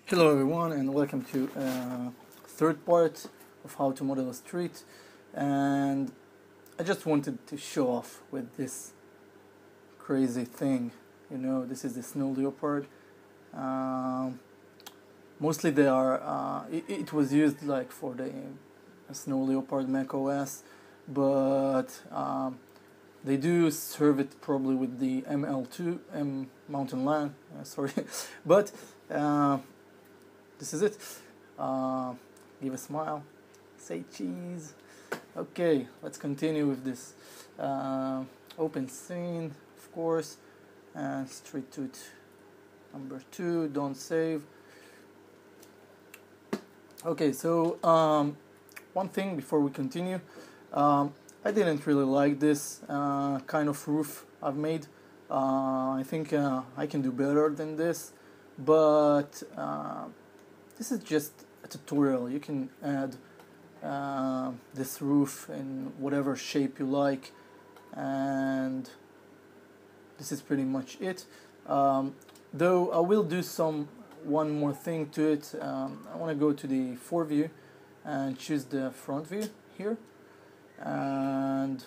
Hello everyone and welcome to third part of how to model a street, and I just wanted to show off with this crazy thing. This is the snow leopard. Mostly they are it was used like for the snow leopard Mac OS, but they do serve it probably with the ML2 mountain lion, sorry but this is it. Give a smile, say cheese. Okay, let's continue with this open scene, of course, and street to it. Number 2, don't save. Okay, so one thing before we continue, I didn't really like this kind of roof I've made. I think I can do better than this, but this is just a tutorial. You can add this roof in whatever shape you like, and this is pretty much it. Though I will do one more thing to it. I want to go to the 4 view and choose the front view here, and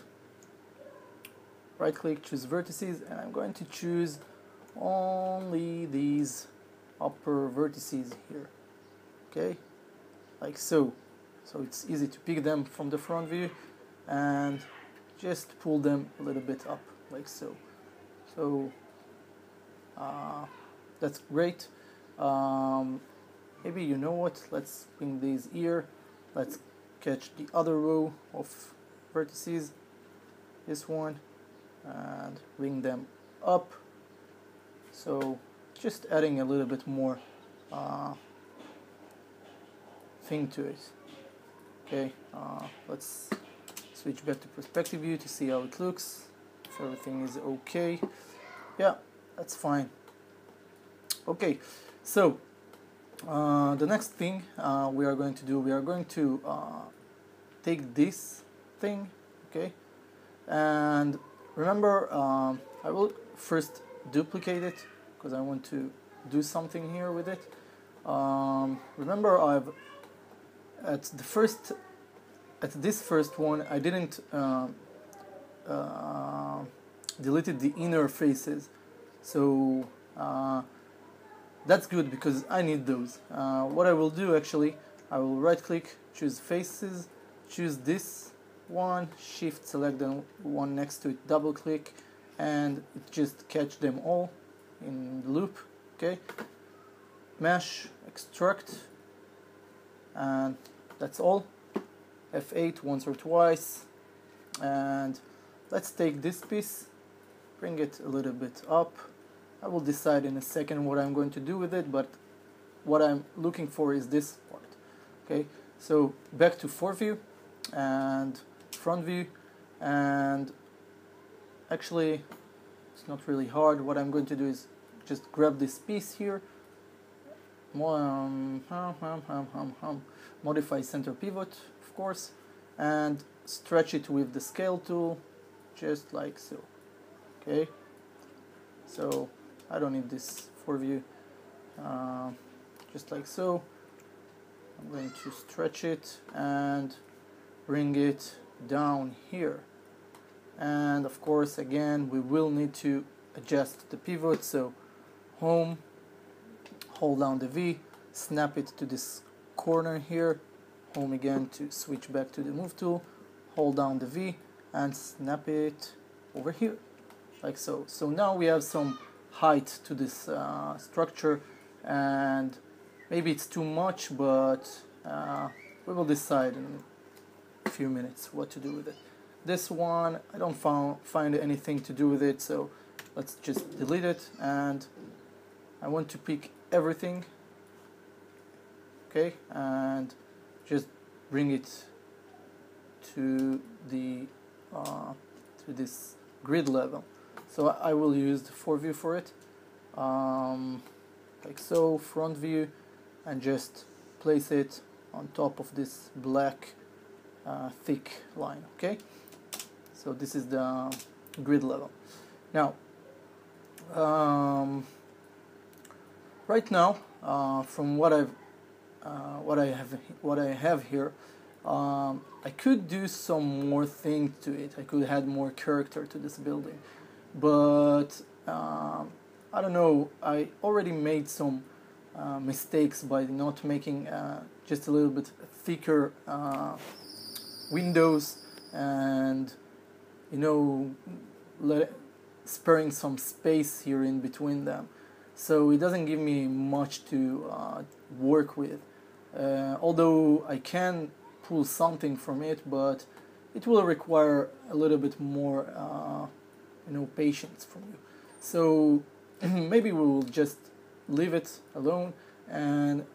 right click, choose vertices, and I'm going to choose only these upper vertices here. Okay, like so it's easy to pick them from the front view and just pull them a little bit up like so. That's great. Maybe you know what, let's bring these here. Let's catch the other row of vertices, this one, and bring them up. So just adding a little bit more thing to it. Okay, let's switch back to perspective view to see how it looks. If everything is okay, yeah, that's fine. Okay, so the next thing we are going to do, we are going to take this thing, okay, and remember, I will first duplicate it because I want to do something here with it. Remember, I've at this first one I didn't deleted the inner faces, so that's good because I need those. What I will do, actually, I will right click, choose faces, choose this one, shift select the one next to it, double click, and it just catch them all in the loop. Okay, mesh, extract, and that's all. F8 once or twice, and let's take this piece, bring it a little bit up. I will decide in a second what I'm going to do with it, but what I'm looking for is this part. Okay, so back to 4 view and front view, and actually it's not really hard. What I'm going to do is just grab this piece here, modify center pivot, of course, and stretch it with the scale tool, just like so. Okay, so I don't need this 4 view, just like so. I'm going to stretch it and bring it down here, and of course again we will need to adjust the pivot. So home, hold down the V, snap it to this corner here, home again to switch back to the move tool, hold down the V and snap it over here like so. So now we have some height to this structure, and maybe it's too much, but we will decide in a few minutes what to do with it. This one, I don't find anything to do with it, so let's just delete it, and I want to pick everything, okay, and just bring it to the to this grid level. So I will use the 4 view for it, like so, front view, and just place it on top of this black thick line. Okay, so this is the grid level. Now right now from what I have here, I could do some more things to it. I could add more character to this building, but I don't know. I already made some mistakes by not making just a little bit thicker windows, and sparing some space here in between them. So it doesn't give me much to work with. Although I can pull something from it, but it will require a little bit more, patience from you. So maybe we will just leave it alone, and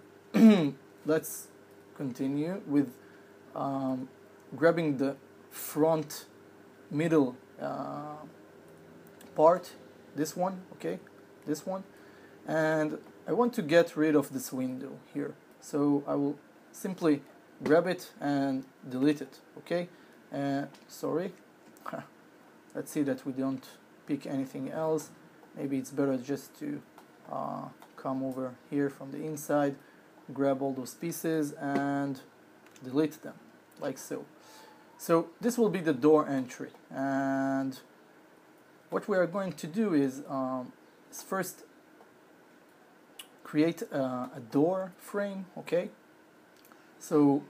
let's continue with grabbing the front middle part, this one, okay, this one, and I want to get rid of this window here, so I will simply grab it and delete it, okay. Sorry, let's see that we don't pick anything else. Maybe it's better just to come over here from the inside, grab all those pieces and delete them, like so. So this will be the door entry, and what we are going to do is first create a door frame, okay? So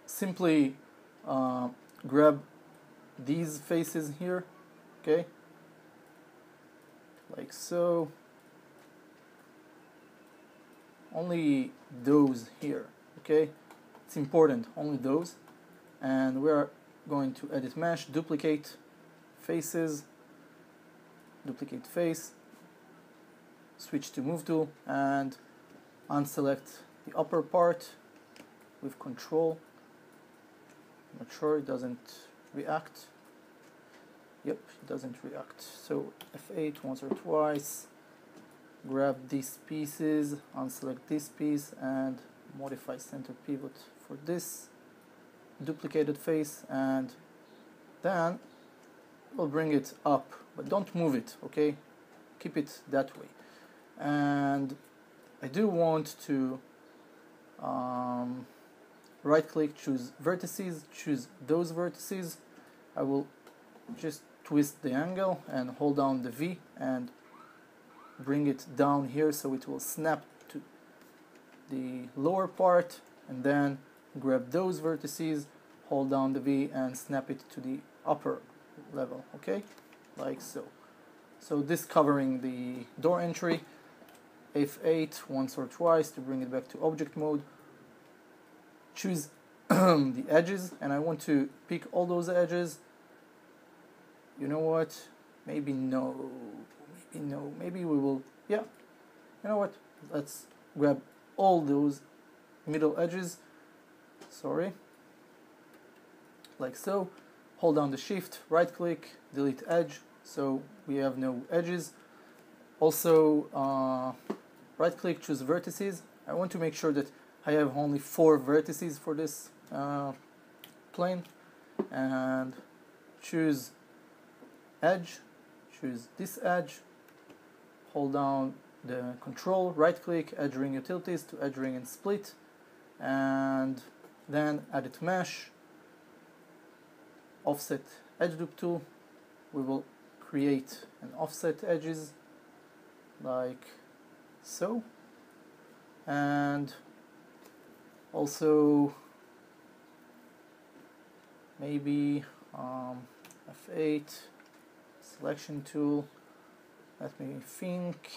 simply grab these faces here, okay? Like so. Only those here, okay? It's important, only those. And we are going to edit mesh, duplicate faces, duplicate face, switch to move tool, and unselect the upper part with control. Not sure, it doesn't react. Yep, it doesn't react. So F8 once or twice, grab these pieces, unselect this piece, and modify center pivot for this duplicated face, and then we'll bring it up, but don't move it, okay? Keep it that way. And I do want to right click, choose vertices, choose those vertices. I will just twist the angle and hold down the V and bring it down here so it will snap to the lower part, and then grab those vertices, hold down the V and snap it to the upper level, okay, like so. So this covering the door entry. F8 once or twice to bring it back to object mode. Choose the edges, and I want to pick all those edges. You know what, maybe no, maybe we will, yeah, you know what, let's grab all those middle edges, sorry, like so. Hold down the shift, right click, delete edge, so we have no edges. Also right click, choose vertices. I want to make sure that I have only 4 vertices for this plane, and choose edge, choose this edge, hold down the control, right click, edge ring utilities to edge ring and split, and then edit mesh, offset edge loop tool. We will create an offset edges like so, and also maybe F8 selection tool. Let me think.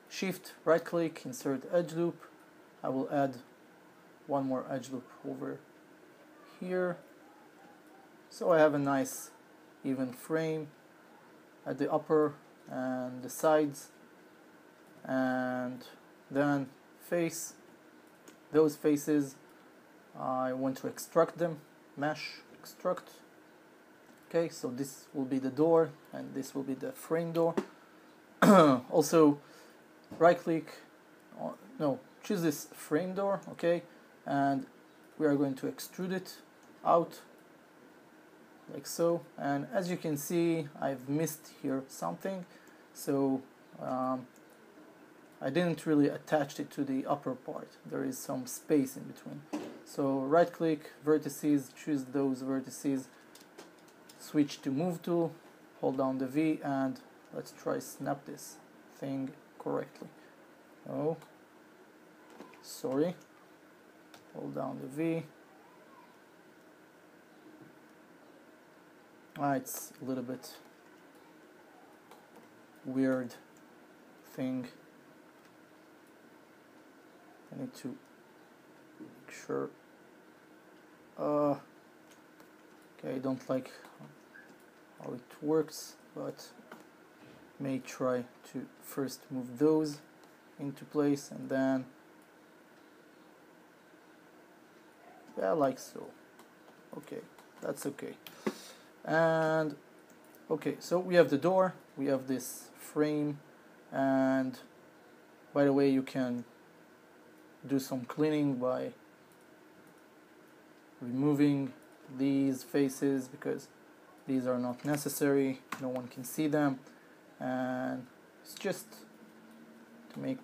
Shift, right click, insert edge loop. I will add one more edge loop over here, so I have a nice even frame at the upper and the sides. And then face, those faces, I want to extract them, mesh, extract. Okay, so this will be the door and this will be the frame door. Also right click, no, choose this frame door, okay, and we are going to extrude it out like so. And as you can see, I've missed here something, so I didn't really attach it to the upper part. There is some space in between. So right click, vertices, choose those vertices, switch to move tool, hold down the V, and let's try snap this thing correctly. Oh, sorry. Hold down the V. It's a little bit weird thing. I need to make sure. Okay, I don't like how it works, but may try to first move those into place and then, yeah, like so. Okay, that's okay. And okay, so we have the door, we have this frame, and by the way, you can do some cleaning by removing these faces because these are not necessary, no one can see them, and it's just to make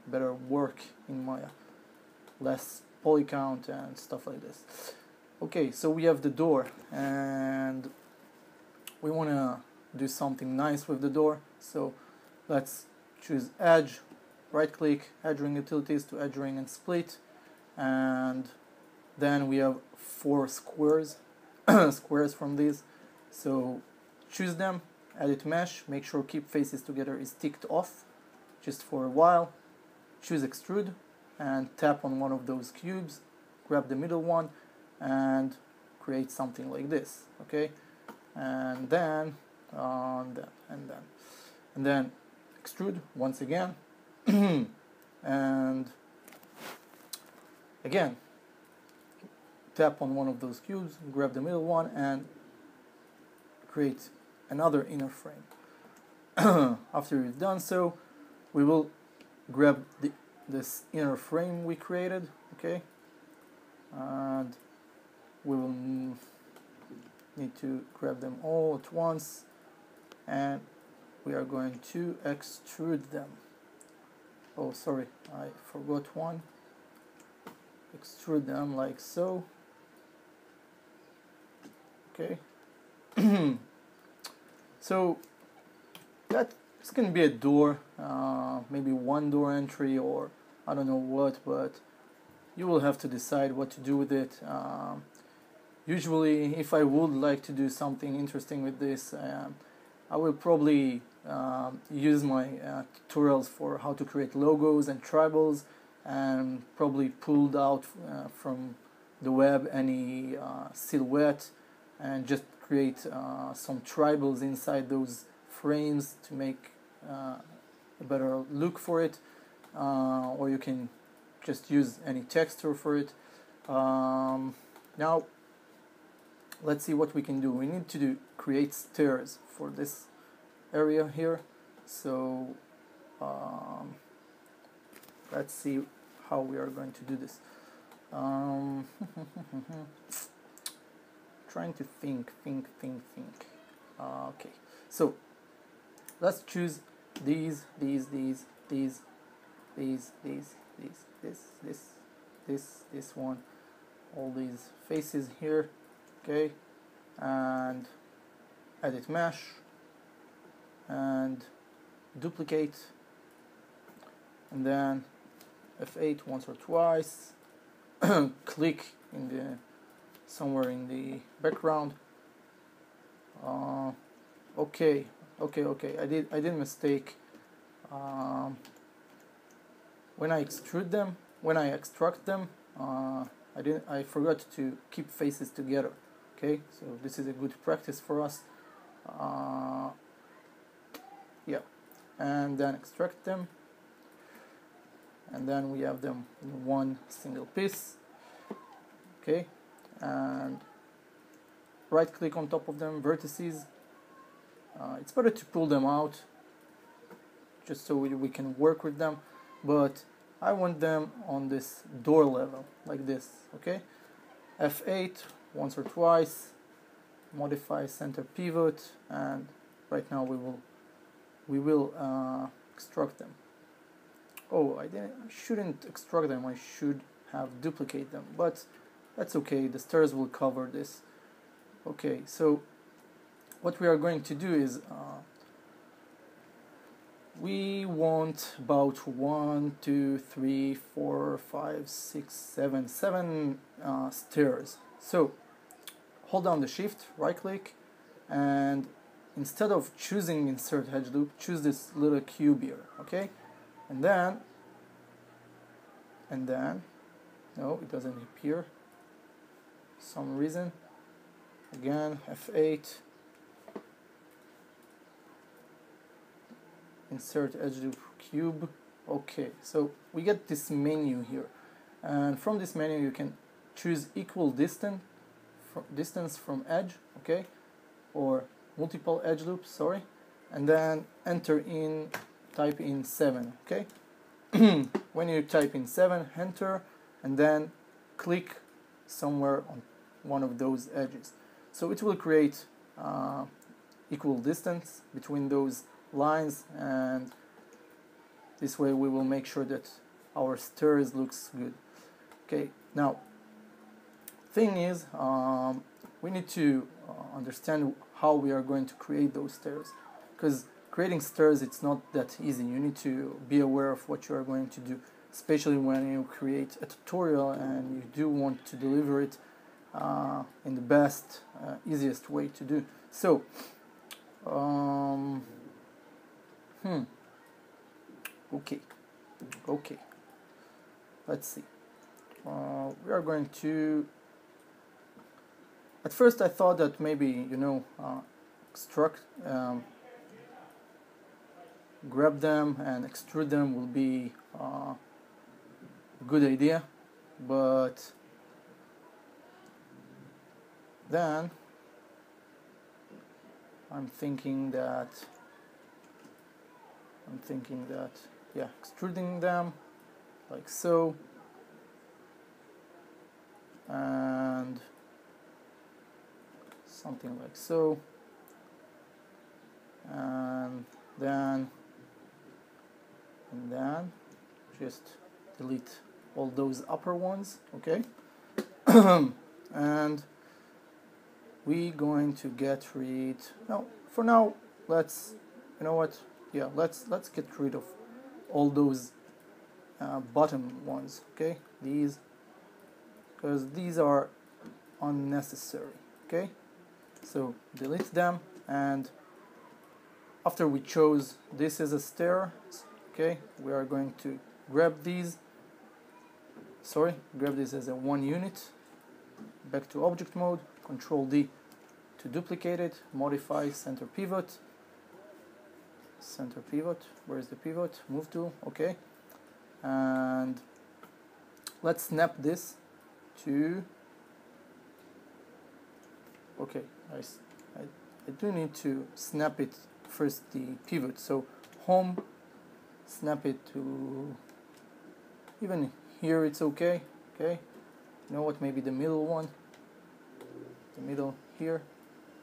better work in Maya, less poly count and stuff like this. Okay, so we have the door and we want to do something nice with the door, so let's choose edge, right click, edge ring utilities to edge ring and split, and then we have 4 squares squares from these, so choose them, edit mesh, make sure keep faces together is ticked off just for a while, choose extrude and tap on one of those cubes, grab the middle one and create something like this. Okay, and then and then extrude once again and again tap on one of those cubes, grab the middle one and create another inner frame. After you've done so, we will grab this inner frame we created, okay, and we will need to grab them all at once and we are going to extrude them. Oh, sorry, I forgot one. Extrude them like so. Okay. So that this can be a door, maybe one door entry or I don't know what, but you will have to decide what to do with it. Usually, if I would like to do something interesting with this, I will probably use my tutorials for how to create logos and tribals, and probably pulled out from the web any silhouette and just create some tribals inside those frames to make a better look for it, or you can just use any texture for it. Now let's see what we can do. We need to create stairs for this area here, so let's see how we are going to do this. Trying to think. Okay, so let's choose these, this one, all these faces here, okay, and edit mesh and duplicate, and then F8 once or twice, click in the somewhere in the background. Okay, I did mistake. When I extrude them, when I extract them, I forgot to keep faces together. Okay, so this is a good practice for us. Yeah, and then extract them, and then we have them in one single piece. Okay, and right click on top of them, vertices. It's better to pull them out just so we can work with them, but I want them on this door level like this. Okay, F8 once or twice, modify center pivot, and right now we will we will extrude them. Oh, I shouldn't extrude them, I should have duplicate them, but that's okay, the stairs will cover this. Okay, so what we are going to do is we want about 1, 2, 3, 4, 5, 6, 7 stairs. So hold down the shift, right click, and instead of choosing insert edge loop, choose this little cube here, okay? And then no, it doesn't appear for some reason. Again, F8, insert edge loop cube. Okay, so we get this menu here, and from this menu you can choose equal distance from edge, okay, or multiple edge loops, sorry, and then type in 7, okay. When you type in 7, enter, and then click somewhere on one of those edges. So it will create equal distance between those lines, and this way we will make sure that our stairs looks good. Okay, now thing is, we need to understand how we are going to create those stairs, because creating stairs, it's not that easy. You need to be aware of what you are going to do, especially when you create a tutorial and you do want to deliver it in the best, easiest way to do. So, okay, let's see. We are going to, at first I thought that maybe, grab them and extrude them will be a good idea, but then I'm thinking that yeah, extruding them like so, and something like so, and then just delete all those upper ones, okay. And we going to get rid, no, for now let's, let's get rid of all those bottom ones, okay, these, because these are unnecessary, okay. So delete them, and after we chose this as a stair, okay, we are going to grab this as a one unit, back to object mode, Control D to duplicate it, modify center pivot, where is the pivot, move tool, okay, and let's snap this to, okay, I do need to snap it first, the pivot, so home, snap it to, even here it's okay, you know what, maybe the middle one, the middle here,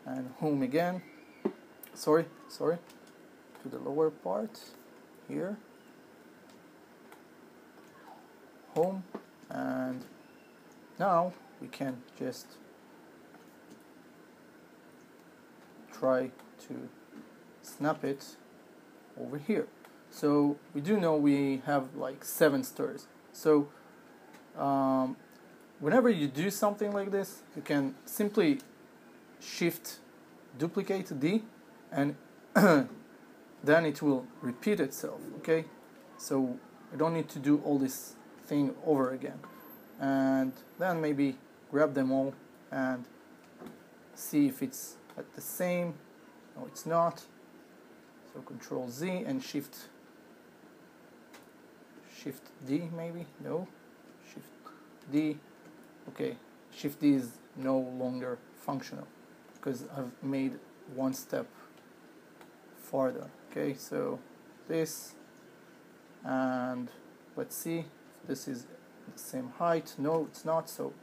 and home again, sorry, to the lower part, here, home, and now we can just try to snap it over here. So we do know we have like 7 stairs. So whenever you do something like this, you can simply shift duplicate D, and then it will repeat itself, okay. So you don't need to do all this thing over again, and then maybe grab them all and see if it's at the same. No, it's not. So Control Z and Shift D, maybe, no, Shift D, okay, Shift D is no longer functional because I've made one step farther, okay. So this, and let's see if this is the same height. No, it's not, so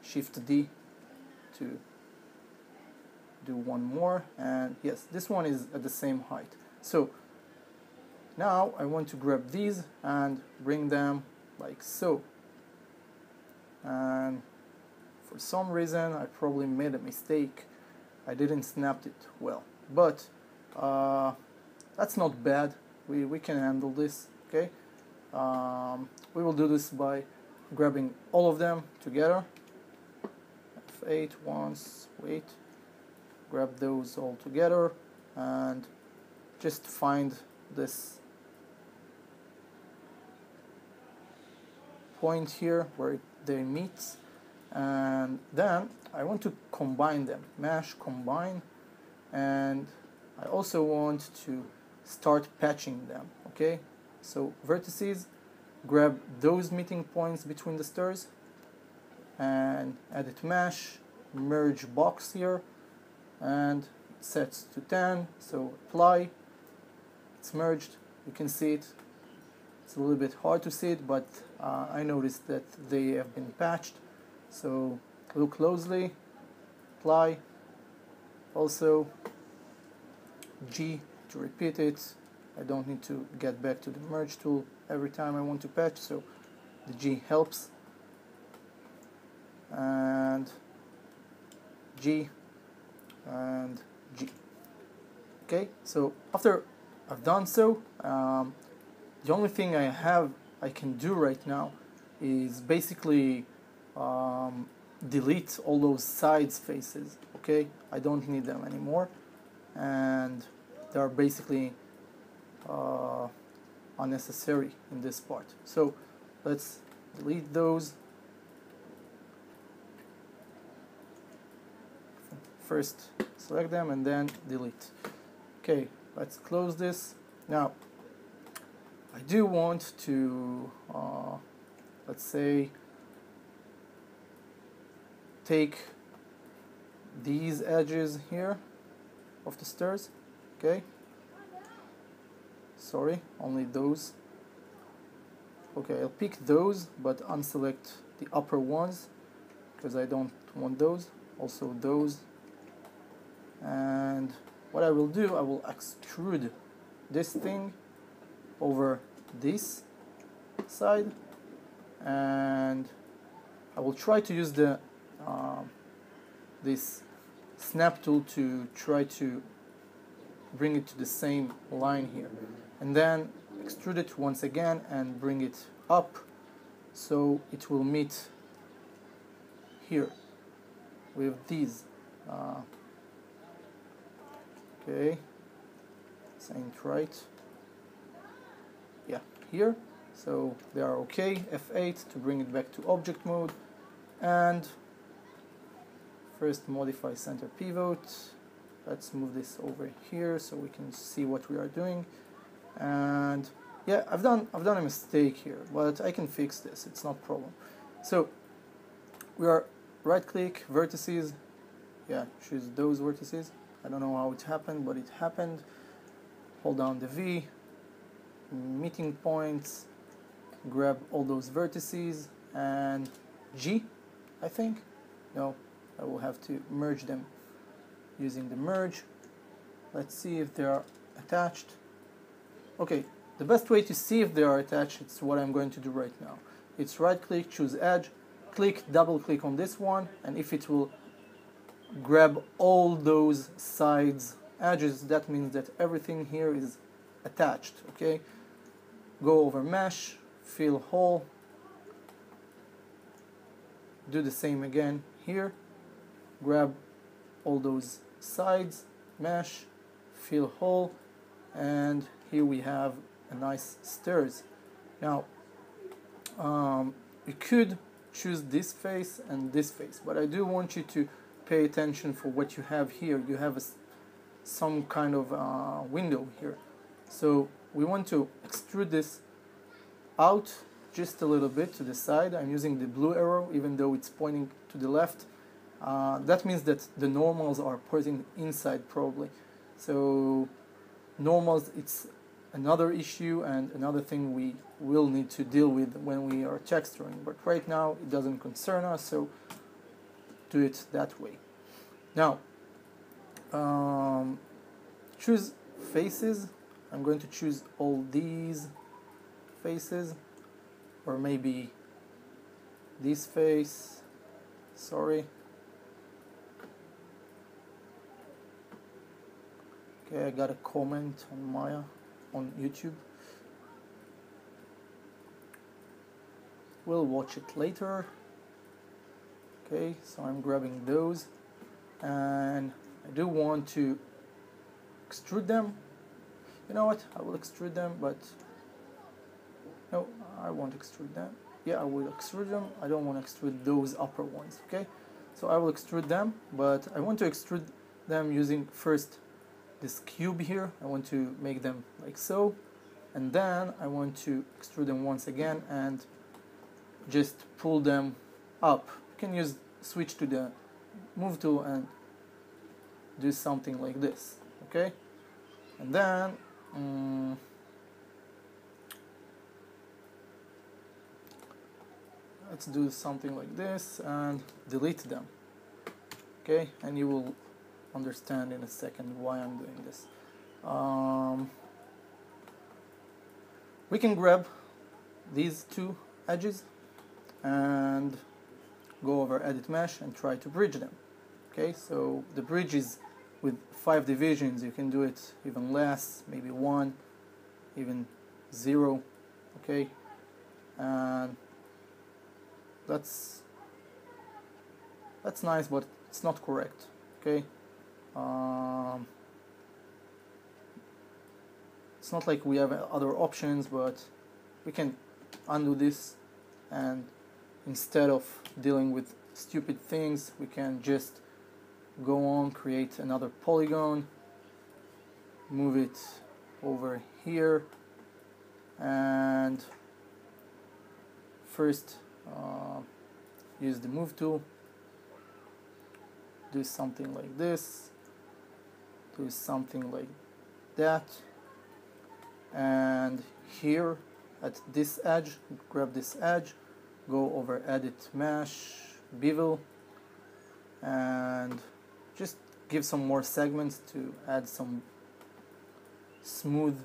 Shift D to do one more, and yes, this one is at the same height. So Now I want to grab these and bring them like so. And for some reason I probably made a mistake. I didn't snap it well, but that's not bad. We can handle this, okay? We will do this by grabbing all of them together. F8 once, wait, grab those all together and just find this point here where they meet, and then I want to combine them, mesh, combine, and I also want to start patching them, okay? So vertices, grab those meeting points between the stairs and edit mesh, merge box here, and sets to 10, so apply, it's merged, you can see it. It's a little bit hard to see it, but I noticed that they have been patched, so look closely, apply, also G to repeat it. I don't need to get back to the merge tool every time I want to patch, so the G helps, and G and G. Okay, so after I've done so, the only thing I can do right now is basically delete all those sides faces, okay? I don't need them anymore, and they are basically unnecessary in this part. So let's delete those. First select them and then delete. Okay, let's close this. Now I do want to let's say take these edges here of the stairs, okay? Sorry, only those. Okay, I'll pick those but unselect the upper ones because I don't want those. Also those. And what I will do, I will extrude this thing over this side, and I will try to use the this snap tool to try to bring it to the same line here, and then extrude it once again and bring it up so it will meet here with these. Okay, saying it right. Yeah, here. So they are okay. F8 to bring it back to object mode, and first modify center pivot. Let's move this over here so we can see what we are doing. And yeah, I've done a mistake here, but I can fix this. It's not a problem. So we are right click vertices. Yeah, choose those vertices. I don't know how it happened, but it happened. Hold down the V, meeting points, grab all those vertices, and G, I think. No, I will have to merge them using the merge. Let's see if they are attached. Okay, the best way to see if they are attached, it's what I'm going to do right now. It's right click, choose edge, click, double click on this one, and if it will grab all those sides edges, that means that everything here is attached, okay? Go over mesh, fill hole, do the same again here, grab all those sides, mesh, fill hole, and here we have a nice stairs. Now you could choose this face and this face, but I do want you to pay attention for what you have here. You have some kind of window here, so we want to extrude this out just a little bit to the side. I'm using the blue arrow even though it's pointing to the left. That means that the normals are pointing inside probably. So normals, it's another issue and another thing we will need to deal with when we are texturing, but right now it doesn't concern us, so do it that way. Now choose faces. I'm going to choose all these faces, or maybe this face, sorry. Okay, I got a comment on Maya on YouTube. We'll watch it later. Okay, so I'm grabbing those, and I do want to extrude them. You know what, I will extrude them, but no, I won't extrude them. Yeah, I will extrude them. I don't want to extrude those upper ones. Okay, so I will extrude them, but I want to extrude them using first this cube here. I want to make them like so, and then I want to extrude them once again and just pull them up. You can switch to the move tool and do something like this. Okay, and then let's do something like this and delete them. Okay, and you will understand in a second why I'm doing this. We can grab these two edges and go over edit mesh and try to bridge them. Okay, so the bridge is with 5 divisions. You can do it even less, maybe 1, even 0. Okay, and that's nice, but it's not correct. Okay, it's not like we have other options, but we can undo this, and instead of dealing with stupid things, we can just go on, create another polygon, move it over here, and first use the move tool, do something like this, do something like that, and here at this edge, grab this edge, go over edit mesh, bevel, and just give some more segments to add some smooth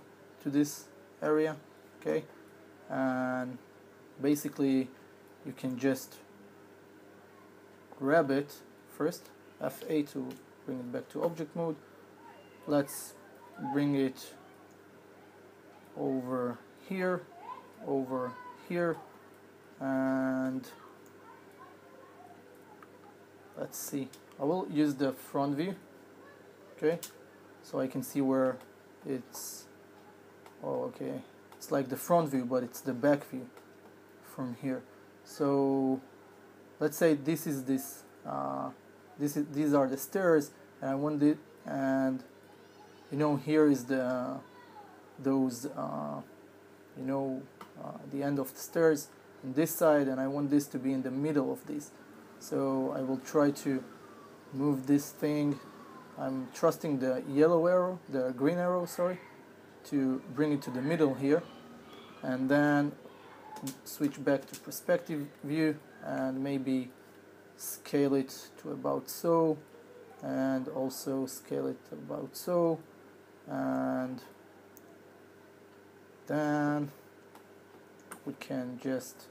to this area. Okay, and basically you can just grab it first, F8 to bring it back to object mode. Let's bring it over here, and let's see, I will use the front view, okay, so I can see where it's, oh okay, it's like the front view, but it's the back view from here. So let's say this is these are the stairs, and I want it, and you know, here is the the end of the stairs on this side, and I want this to be in the middle of this. So I will try to move this thing. I'm trusting the yellow arrow, the green arrow, sorry, to bring it to the middle here, and then switch back to perspective view and maybe scale it to about so, and also scale it about so, and then we can just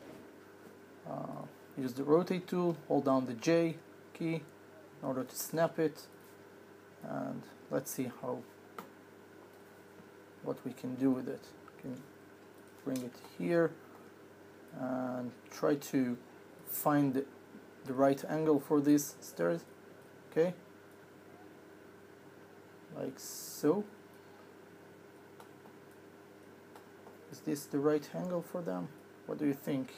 use the rotate tool, hold down the J key in order to snap it, and let's see what we can do with it. We can bring it here and try to find the right angle for these stairs. Okay, like so. Is this the right angle for them? What do you think?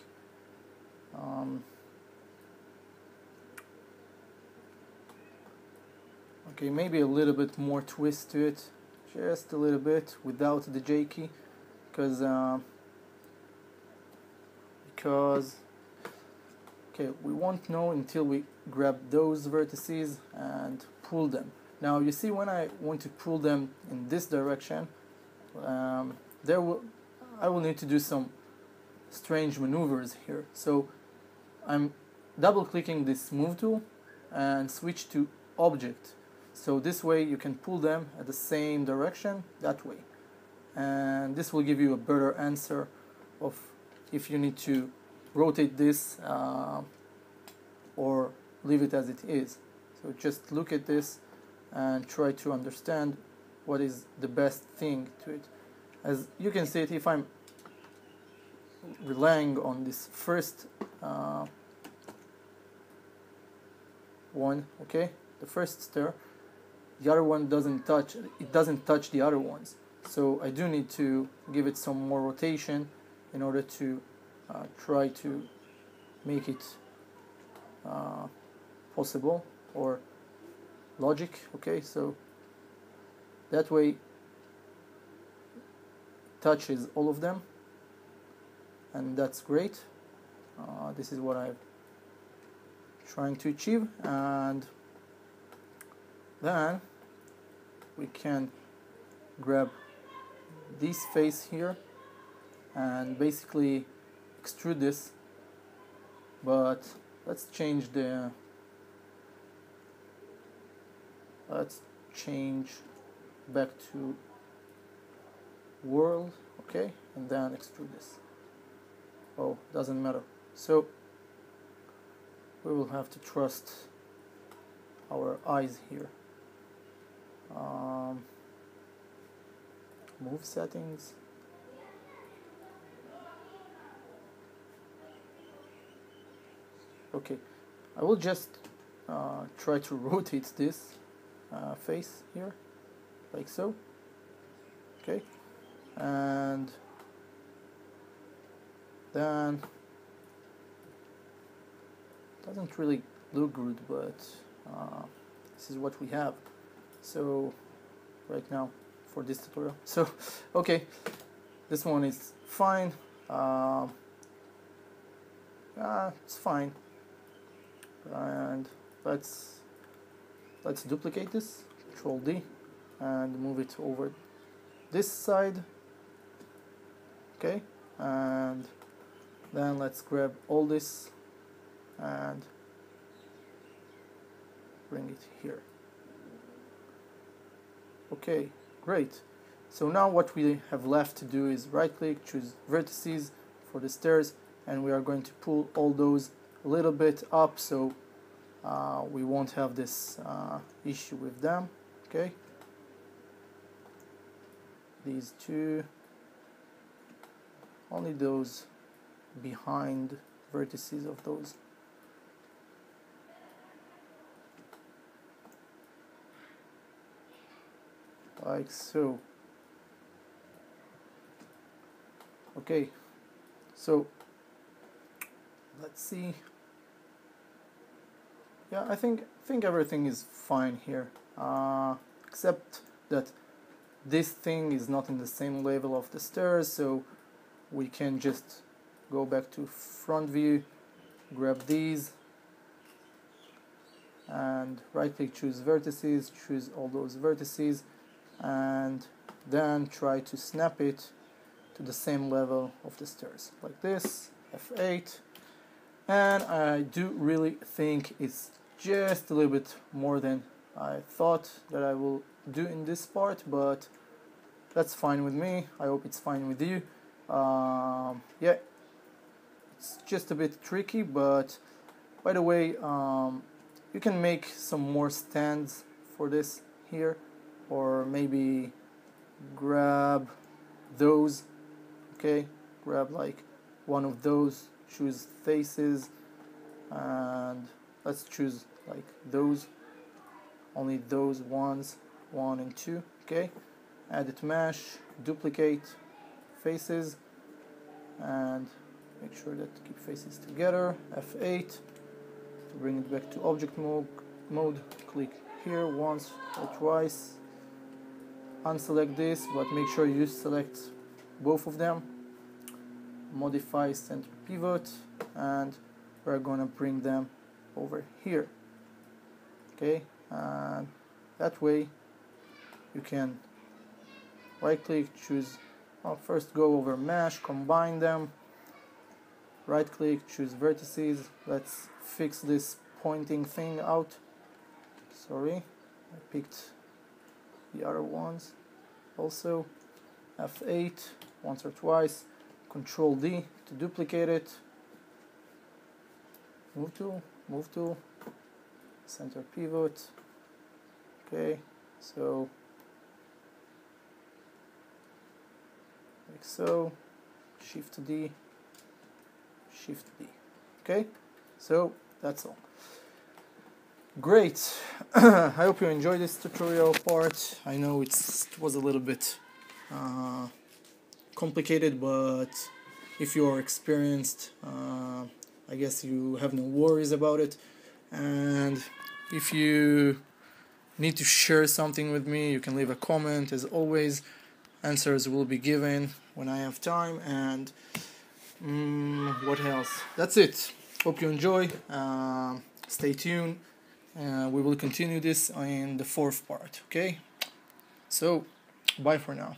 Okay, maybe a little bit more twist to it, just a little bit without the J key, because okay, we won't know until we grab those vertices and pull them. Now you see, when I want to pull them in this direction, I will need to do some strange maneuvers here. So I'm double clicking this move tool and switch to object. So this way you can pull them at the same direction that way. and this will give you a better answer of if you need to rotate this or leave it as it is. So just look at this and try to understand what is the best thing to it. As you can see it, if I'm relying on this first one, okay, the first stair, the other one doesn't touch the other ones. So I do need to give it some more rotation in order to try to make it possible or logic. Okay, so that way touches all of them, and that's great. This is what I'm trying to achieve, and then we can grab this face here and basically extrude this, but let's change back to world, okay, and then extrude this. Oh, doesn't matter. So we will have to trust our eyes here. Move settings. Okay, I will just try to rotate this face here, like so. Okay, and then doesn't really look good, but this is what we have. So right now for this tutorial. So okay, this one is fine. It's fine, and let's duplicate this. Control D and move it over this side. Okay, and then let's grab all this and bring it here. Okay, great. So now what we have left to do is right click, choose vertices for the stairs, and we are going to pull all those a little bit up so we won't have this issue with them. Okay, these two, only those behind vertices of those. Like so. Okay, so let's see. Yeah, I think everything is fine here, except that this thing is not in the same level of the stairs, so we can just go back to front view, grab these, and right click, choose vertices, choose all those vertices, and then try to snap it to the same level of the stairs, like this, F8. And I do really think it's just a little bit more than I thought that I will do in this part, but that's fine with me. I hope it's fine with you. Yeah, it's just a bit tricky, but by the way, you can make some more stands for this here, or maybe grab those. Okay, grab like one of those, choose faces, and let's choose like those, only those ones, 1 and 2. Okay, edit mesh, duplicate faces, and make sure that keep faces together, F8 to bring it back to object mode. Click here once or twice, unselect this, but make sure you select both of them, modify center pivot, and we're gonna bring them over here. Okay, and that way you can right click, choose, first go over mesh, combine them, right click, choose vertices. Let's fix this pointing thing out. Sorry, I picked the other ones also, F8 once or twice, Control D to duplicate it, move tool, center pivot. Okay, so like so, Shift D, okay, so that's all. Great. I hope you enjoyed this tutorial part. I know it was a little bit complicated, but if you are experienced, I guess you have no worries about it. And if you need to share something with me, you can leave a comment. As always, answers will be given when I have time. And what else? That's it. Hope you enjoy. Stay tuned. We will continue this in the 4th part. Okay? So, bye for now.